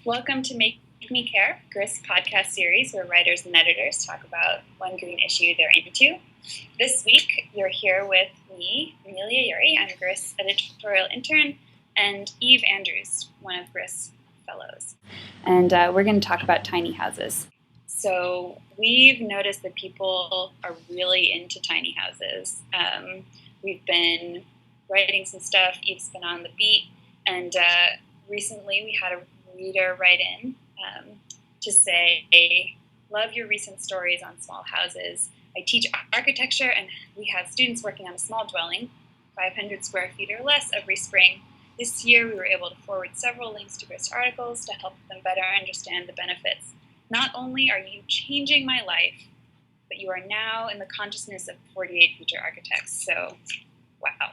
Welcome to Make Me Care, Grist podcast series where writers and editors talk about one green issue they're into. This week, you're here with me, Amelia Yuri. I'm Grist's editorial intern, and Eve Andrews, one of Grist's fellows. And we're going to talk about tiny houses. So we've noticed that people are really into tiny houses. We've been writing some stuff. Eve's been on the beat, and recently we had a reader write in to say, love your recent stories on small houses. I teach architecture, and we have students working on a small dwelling, 500 square feet or less, every spring. This year, we were able to forward several links to Grist articles to help them better understand the benefits. Not only are you changing my life, but you are now in the consciousness of 48 future architects. So, wow,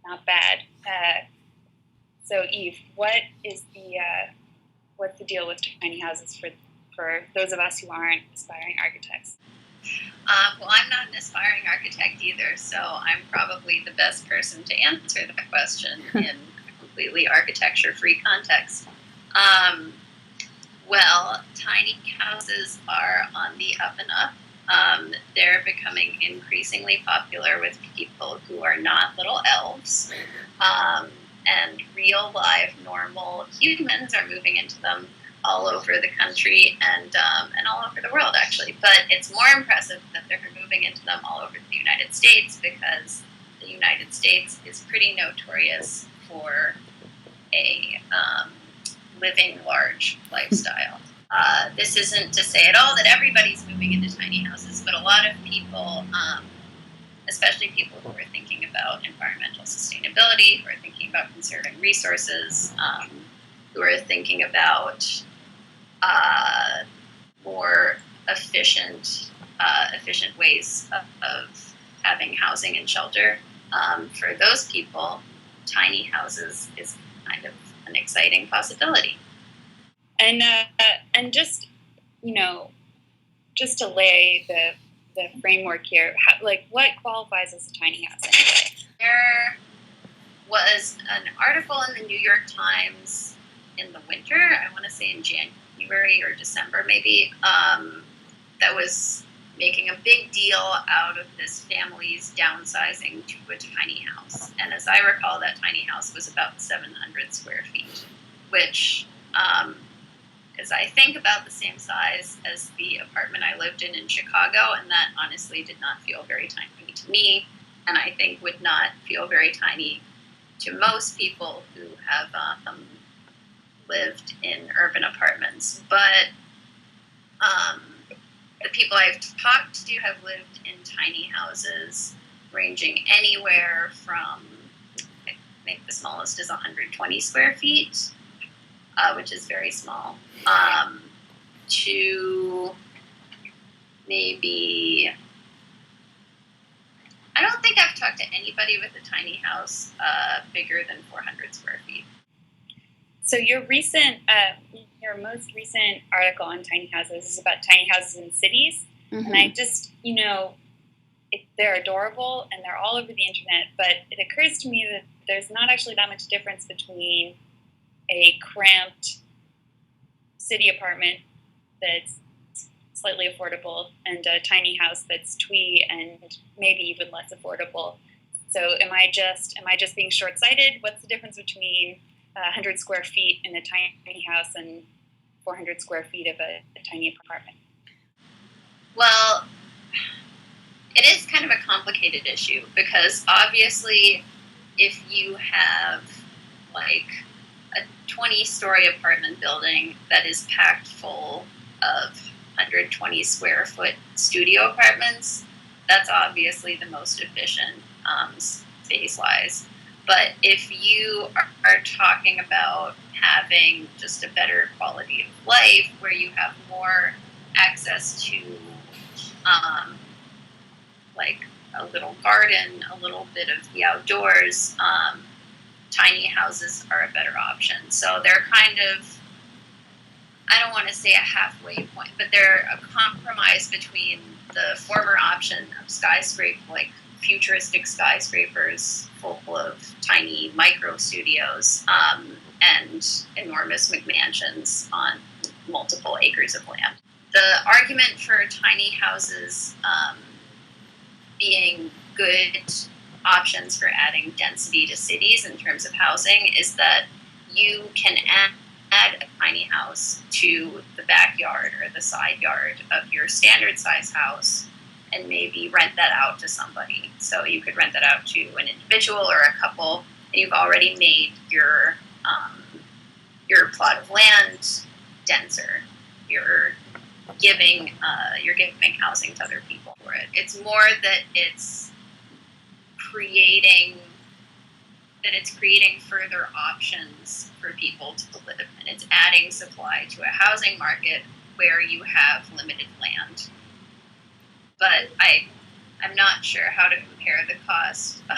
not bad. So, Eve, what's the deal with tiny houses for those of us who aren't aspiring architects? Well, I'm not an aspiring architect either, so I'm probably the best person to answer that question in a completely architecture-free context. Well, tiny houses are on the up and up. They're becoming increasingly popular with people who are not little elves, and real, live, normal humans are moving into them all over the country and all over the world, actually. But it's more impressive that they're moving into them all over the United States, because the United States is pretty notorious for a living large lifestyle. This isn't to say at all that everybody's moving into tiny houses, but a lot of people, especially people who are thinking about environmental sustainability, who are thinking about conserving resources, who are thinking about more efficient ways of having housing and shelter. For those people, tiny houses is kind of an exciting possibility. And just, just to lay the framework here, what qualifies as a tiny house anyway? There was an article in the New York Times in the winter, I want to say in January or December maybe, that was making a big deal out of this family's downsizing to a tiny house. And as I recall, that tiny house was about 700 square feet, which is, I think, about the same size as the apartment I lived in Chicago, and that honestly did not feel very tiny to me, and I think would not feel very tiny to most people who have lived in urban apartments. But the people I've talked to have lived in tiny houses ranging anywhere from, I think the smallest is 120 square feet, which is very small, to maybe, I don't think I've talked to anybody with a tiny house bigger than 400 square feet. So your most recent article on tiny houses is about tiny houses in cities. Mm-hmm. And I just, they're adorable and they're all over the internet, but it occurs to me that there's not actually that much difference between a cramped city apartment that's slightly affordable and a tiny house that's twee and maybe even less affordable. So am I just being short-sighted? What's the difference between 100 square feet in a tiny house and 400 square feet of a tiny apartment? Well, it is kind of a complicated issue, because obviously if you have like a 20-story apartment building that is packed full of 120 square foot studio apartments, that's obviously the most efficient space-wise. But if you are talking about having just a better quality of life, where you have more access to like a little garden, a little bit of the outdoors, tiny houses are a better option. So they're kind of, I don't want to say a halfway point, but they're a compromise between the former option of skyscraper, like futuristic skyscrapers full of tiny micro studios and enormous McMansions on multiple acres of land. The argument for tiny houses being good options for adding density to cities in terms of housing is that you can add a tiny house to the backyard or the side yard of your standard size house and maybe rent that out to somebody. So you could rent that out to an individual or a couple, and you've already made your plot of land denser. You're giving housing to other people for it. It's more that it's creating further options for people to live, and it's adding supply to a housing market where you have limited land. But I'm not sure how to compare the cost of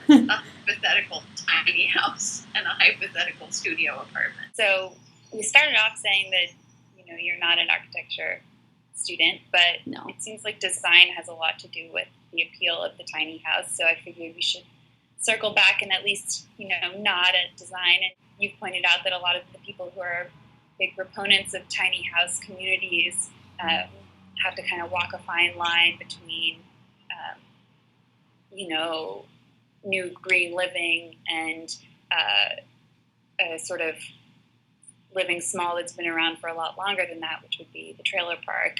a hypothetical tiny house and a hypothetical studio apartment. So we started off saying that you're not an architecture student, but No. It seems like design has a lot to do with the appeal of the tiny house. So I figured we should circle back and at least nod at design. And you've pointed out that a lot of the people who are big proponents of tiny house communities have to kind of walk a fine line between new green living and a sort of living small that's been around for a lot longer than that, which would be the trailer park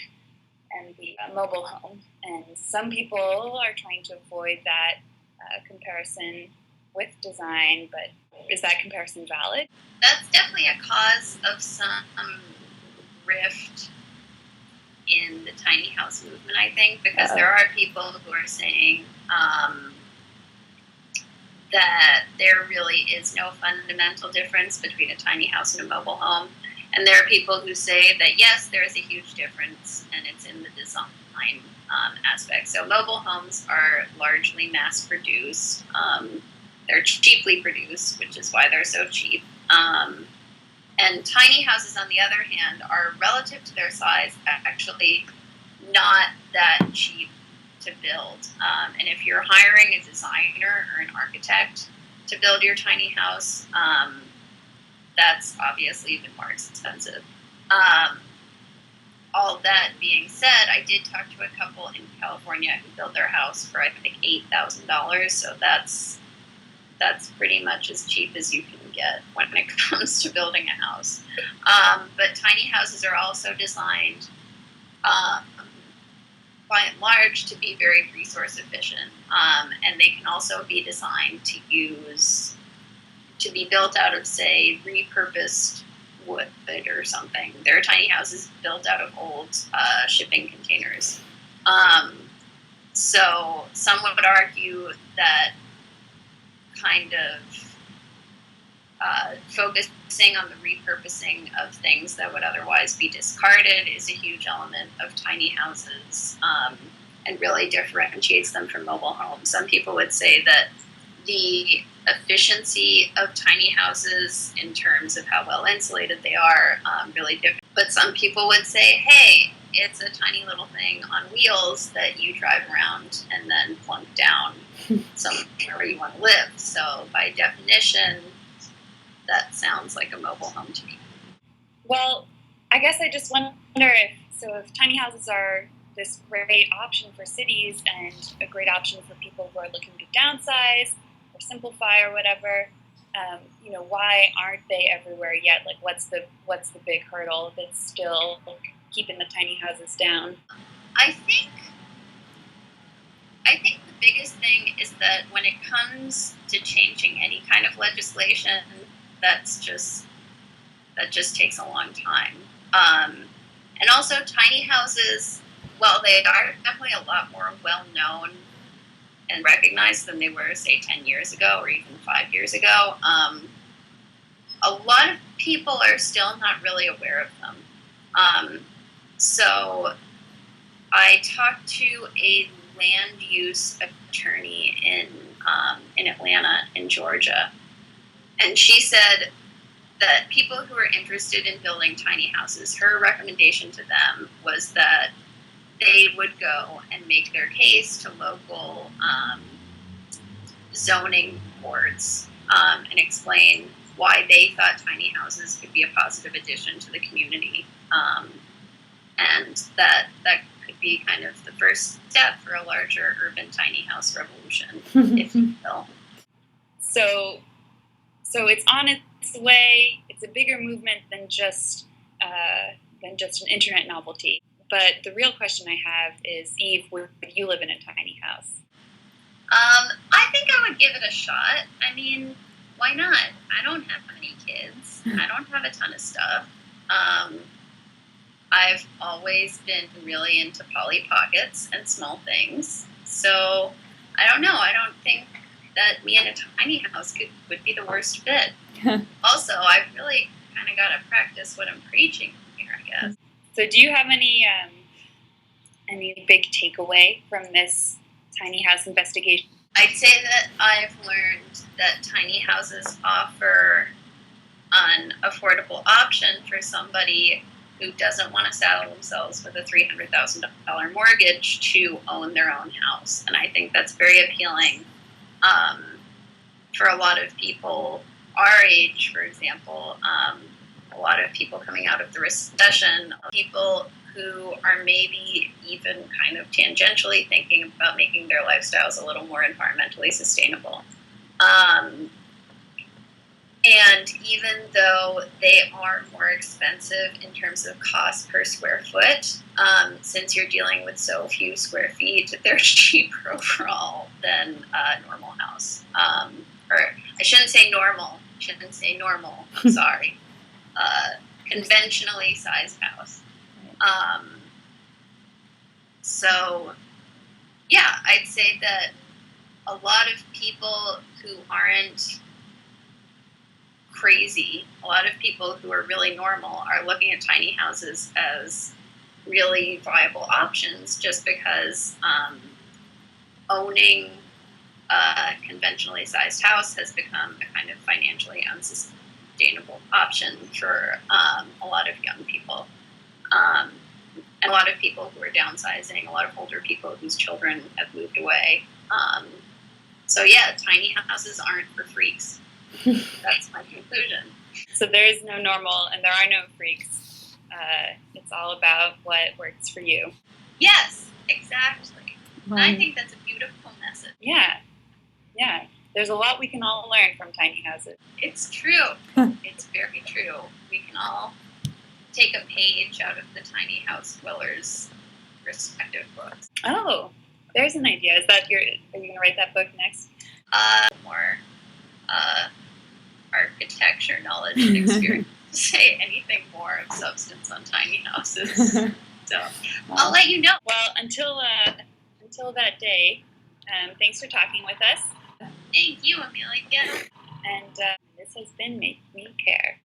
and the mobile home. And some people are trying to avoid that comparison with design, but is that comparison valid? That's definitely a cause of some rift in the tiny house movement, I think, because there are people who are saying that there really is no fundamental difference between a tiny house and a mobile home. And there are people who say that, yes, there is a huge difference, and it's in the design aspect. So mobile homes are largely mass-produced. They're cheaply produced, which is why they're so cheap. And tiny houses, on the other hand, are relative to their size actually not that cheap to build. And if you're hiring a designer or an architect to build your tiny house, that's obviously even more expensive. All that being said, I did talk to a couple in California who built their house for, I think, $8,000. So that's pretty much as cheap as you can get when it comes to building a house. But tiny houses are also designed, by and large, to be very resource efficient. And they can also be designed to be built out of, say, repurposed wood or something. There are tiny houses built out of old shipping containers. So some would argue that kind of focusing on the repurposing of things that would otherwise be discarded is a huge element of tiny houses, and really differentiates them from mobile homes. Some people would say that the efficiency of tiny houses in terms of how well insulated they are really different. But some people would say, hey, it's a tiny little thing on wheels that you drive around and then plunk down somewhere where you want to live. So by definition, that sounds like a mobile home to me. Well, I guess I just wonder if tiny houses are this great option for cities and a great option for people who are looking to downsize or simplify or whatever, why aren't they everywhere yet? Like, what's the big hurdle that's still keeping the tiny houses down? I think the biggest thing is that when it comes to changing any kind of legislation, that just takes a long time. And also, tiny houses, while they are definitely a lot more well-known and recognized than they were, say, 10 years ago or even 5 years ago, a lot of people are still not really aware of them. So I talked to a land use attorney in Atlanta, in Georgia, and she said that people who are interested in building tiny houses, her recommendation to them was that they would go and make their case to local zoning boards and explain why they thought tiny houses could be a positive addition to the community. And that could be kind of the first step for a larger urban tiny house revolution, if you will. So it's on its way. It's a bigger movement than just an internet novelty. But the real question I have is, Eve, would you live in a tiny house? I think I would give it a shot. I mean, why not? I don't have any kids. I don't have a ton of stuff. I've always been really into Polly Pockets and small things. So I don't know. I don't think that me in a tiny house would be the worst fit. Also, I've really kind of got to practice what I'm preaching here, I guess. So do you have any big takeaway from this tiny house investigation? I'd say that I've learned that tiny houses offer an affordable option for somebody who doesn't want to saddle themselves with a $300,000 mortgage to own their own house. And I think that's very appealing for a lot of people our age, for example. A lot of people coming out of the recession, people who are maybe even kind of tangentially thinking about making their lifestyles a little more environmentally sustainable. And even though they are more expensive in terms of cost per square foot, since you're dealing with so few square feet, they're cheaper overall than a normal house. Or I shouldn't say normal. I'm sorry. Conventionally sized house. So, yeah, I'd say that a lot of people who aren't crazy, a lot of people who are really normal are looking at tiny houses as really viable options just because owning a conventionally sized house has become a kind of financially unsustainable option for a lot of young people. And a lot of people who are downsizing, a lot of older people whose children have moved away. So yeah, tiny houses aren't for freaks. That's my conclusion. So there is no normal and there are no freaks. It's all about what works for you. Yes, exactly. And I think that's a beautiful message. Yeah. There's a lot we can all learn from tiny houses. It's true. It's very true. We can all take a page out of the tiny house dwellers' respective books. Oh, there's an idea. Are you going to write that book next? More architecture knowledge and experience to say anything more of substance on tiny houses. So I'll let you know. Well, until that day, thanks for talking with us. Thank you, Amelia. And this has been Make Me Care.